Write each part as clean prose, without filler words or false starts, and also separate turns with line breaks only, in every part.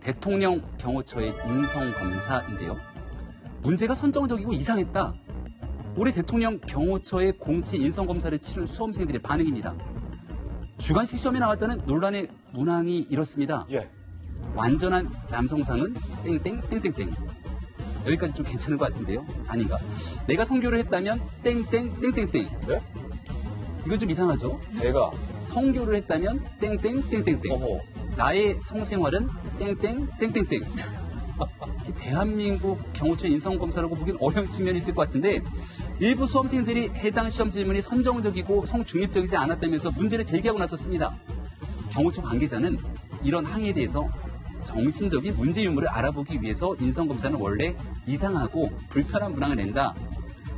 대통령 경호처의 인성검사인데요. 문제가 선정적이고 이상했다. 올해 대통령 경호처의 공채 인성검사를 치른 수험생들의 반응입니다. 주관식 시험에 나왔다는 논란의 문항이 이렇습니다.
예.
완전한 남성상은 땡땡땡땡땡. 여기까지 좀 괜찮은 것 같은데요. 아닌가? 내가 성교를 했다면 땡땡땡땡땡.
네?
이건 좀 이상하죠?
내가
성교를 했다면 땡땡땡땡땡.
어허.
나의 성생활은 땡땡땡땡땡. 대한민국 경호처 인성검사라고 보기엔 어려운 측면이 있을 것 같은데 일부 수험생들이 해당 시험 질문이 선정적이고 성중립적이지 않았다면서 문제를 제기하고 나섰습니다. 경호처 관계자는 이런 항의에 대해서 정신적인 문제 유무를 알아보기 위해서 인성검사는 원래 이상하고 불편한 문항을 낸다.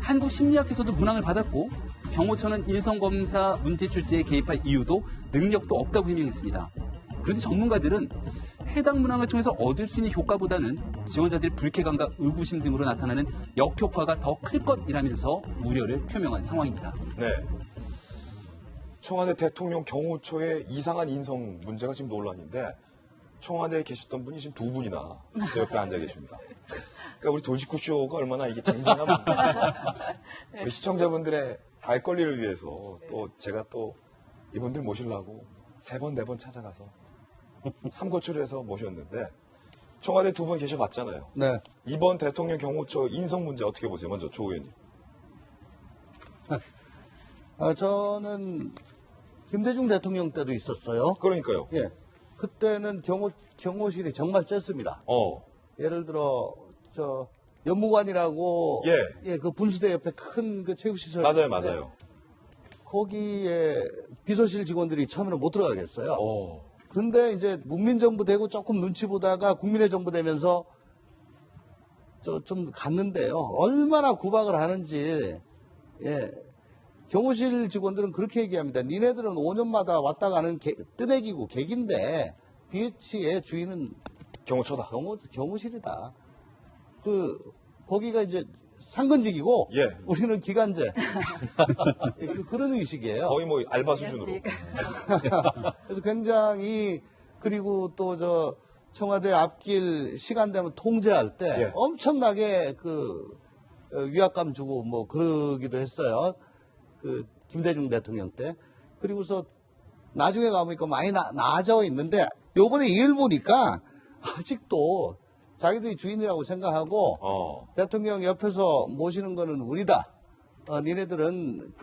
한국심리학회에서도 문항을 받았고 경호처는 인성검사 문제 출제에 개입할 이유도 능력도 없다고 해명했습니다. 그런데 전문가들은 해당 문항을 통해서 얻을 수 있는 효과보다는 지원자들의 불쾌감과 의구심 등으로 나타나는 역효과가 더 클 것이라면서 우려를 표명한 상황입니다.
네. 청와대 대통령 경호처의 이상한 인성 문제가 지금 논란인데 청와대에 계셨던 분이 지금 두 분이나 제 옆에 앉아 계십니다. 그러니까 우리 돌직구쇼가 얼마나 이게 쟁쟁한 우리 시청자분들의 알 권리를 위해서 또 제가 또 이분들 모시려고 3번, 4번 찾아가서 삼고초려해서 모셨는데 청와대 두 분 계셔봤잖아요.
네.
이번 대통령 경호처 인성 문제 어떻게 보세요? 먼저 조 의원님.
저는 김대중 대통령 때도 있었어요.
그러니까요.
예. 그때는 경호실이 정말 셌습니다. 예를 들어 연무관이라고
예.
그 분수대 옆에 큰 그 체육시설
맞아요.
거기에 비서실 직원들이 처음에는 못 들어가겠어요. 근데 이제 문민정부 되고 조금 눈치 보다가 국민의 정부 되면서 좀 갔는데요. 얼마나 구박을 하는지, 예. 경호실 직원들은 그렇게 얘기합니다. 니네들은 5년마다 왔다 가는 뜨내기고 객인데, BH의 주인은
경호처다.
경호실이다. 거기가 이제 상근직이고,
예.
우리는 기간제. 그런 의식이에요.
거의 뭐 알바 수준으로.
그래서 굉장히, 그리고 또 청와대 앞길 시간 되면 통제할 때
예.
엄청나게 위압감 주고 뭐 그러기도 했어요. 김대중 대통령 때. 그리고서 나중에 가보니까 많이 나아져 있는데 요번에 일 보니까 아직도 자기들이 주인이라고 생각하고 대통령 옆에서 모시는 거는 우리다. 니네들은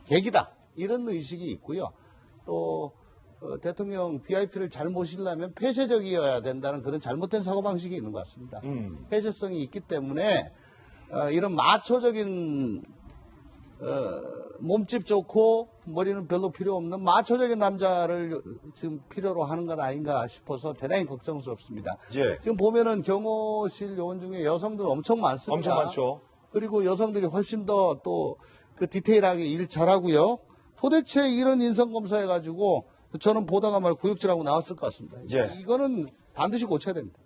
객이다. 이런 의식이 있고요. 또 대통령 VIP를 잘 모시려면 폐쇄적이어야 된다는 그런 잘못된 사고방식이 있는 것 같습니다. 폐쇄성이 있기 때문에 이런 마초적인 몸집 좋고 머리는 별로 필요 없는 마초적인 남자를 지금 필요로 하는 건 아닌가 싶어서 대단히 걱정스럽습니다.
예.
지금 보면은 경호실 요원 중에 여성들 엄청 많습니다.
엄청 많죠.
그리고 여성들이 훨씬 더 또 디테일하게 일 잘하고요. 도대체 이런 인성검사 해가지고 저는 보다가 말 구역질하고 나왔을 것 같습니다.
예.
이거는 반드시 고쳐야 됩니다.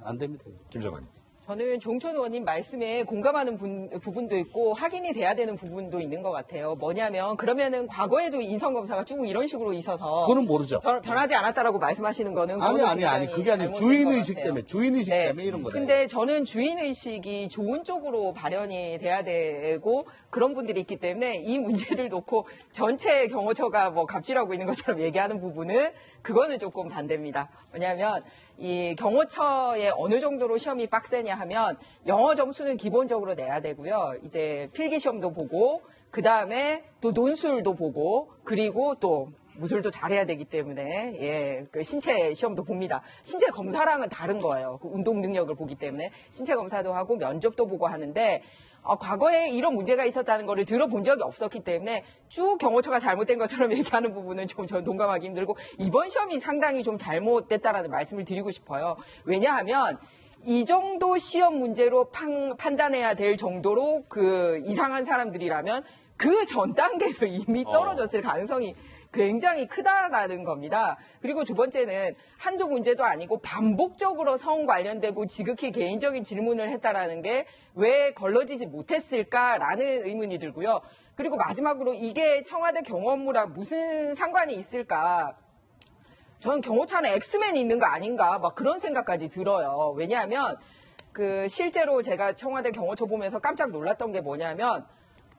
안 됩니다.
김정관님.
저는 종천 의원님 말씀에 공감하는 부분도 있고 확인이 돼야 되는 부분도 있는 것 같아요. 뭐냐면 그러면은 과거에도 인성검사가 쭉 이런 식으로 있어서
그거는 모르죠.
변하지 않았다고 말씀하시는 거는
아니 그게 아니고 주인의식 때문에 때문에 이런 거다.
근데 저는 주인의식이 좋은 쪽으로 발현이 돼야 되고 그런 분들이 있기 때문에 이 문제를 놓고 전체 경호처가 뭐 갑질하고 있는 것처럼 얘기하는 부분은 그거는 조금 반대입니다. 왜냐하면 이 경호처에 어느 정도로 시험이 빡세냐 하면 영어 점수는 기본적으로 내야 되고요. 이제 필기 시험도 보고 그 다음에 또 논술도 보고 그리고 또 무술도 잘해야 되기 때문에 신체 시험도 봅니다. 신체 검사랑은 다른 거예요. 운동 능력을 보기 때문에 신체 검사도 하고 면접도 보고 하는데 과거에 이런 문제가 있었다는 거를 들어본 적이 없었기 때문에 쭉 경호처가 잘못된 것처럼 얘기하는 부분은 좀 저는 동감하기 힘들고 이번 시험이 상당히 좀 잘못됐다라는 말씀을 드리고 싶어요. 왜냐하면 이 정도 시험 문제로 판단해야 될 정도로 이상한 사람들이라면 그 전 단계에서 이미 떨어졌을 가능성이 굉장히 크다라는 겁니다. 그리고 두 번째는 한두 문제도 아니고 반복적으로 성 관련되고 지극히 개인적인 질문을 했다라는 게 왜 걸러지지 못했을까라는 의문이 들고요. 그리고 마지막으로 이게 청와대 경호 업무랑 무슨 상관이 있을까? 저는 경호처 안에 엑스맨이 있는 거 아닌가 막 그런 생각까지 들어요. 왜냐하면 그 실제로 제가 청와대 경호처 보면서 깜짝 놀랐던 게 뭐냐면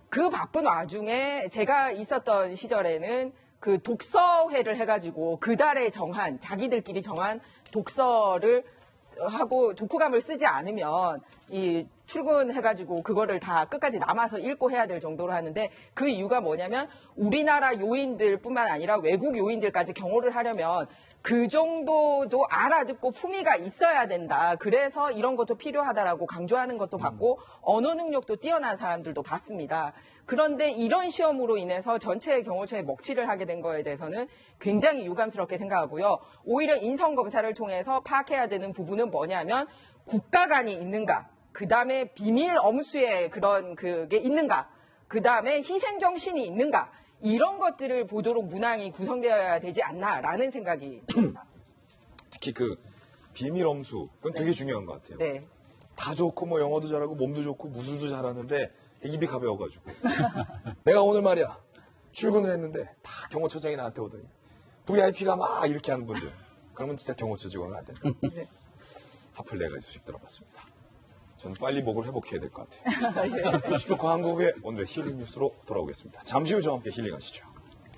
그 바쁜 와중에 제가 있었던 시절에는 그 독서회를 해가지고 그달에 정한 자기들끼리 정한 독서를 하고 독후감을 쓰지 않으면 이 출근해가지고 그거를 다 끝까지 남아서 읽고 해야 될 정도로 하는데 그 이유가 뭐냐면 우리나라 요인들뿐만 아니라 외국 요인들까지 경호를 하려면 그 정도도 알아듣고 품위가 있어야 된다. 그래서 이런 것도 필요하다라고 강조하는 것도 봤고 언어 능력도 뛰어난 사람들도 봤습니다. 그런데 이런 시험으로 인해서 전체 경호처에 먹칠을 하게 된 거에 대해서는 굉장히 유감스럽게 생각하고요. 오히려 인성검사를 통해서 파악해야 되는 부분은 뭐냐면 국가관이 있는가, 그 다음에 비밀 엄수의 그런 그게 있는가, 그 다음에 희생정신이 있는가, 이런 것들을 보도록 문항이 구성되어야 되지 않나라는 생각이 듭니다.
특히 그 비밀 엄수, 그건 되게 중요한 것 같아요.
네.
다 좋고 뭐 영어도 잘하고 몸도 좋고 무술도 잘하는데 입이 가벼워가지고 내가 오늘 말이야 출근을 했는데 다 경호처장이 나한테 오더니 VIP가 막 이렇게 하는 분들 그러면 진짜 경호처 직원은 안 된다.
네.
하플 내가 이 소식 들어봤습니다. 저는 빨리 목을 회복해야 될 것 같아요. 90초 광고 후에 오늘의 힐링 뉴스로 돌아오겠습니다. 잠시 후 저와 함께 힐링하시죠.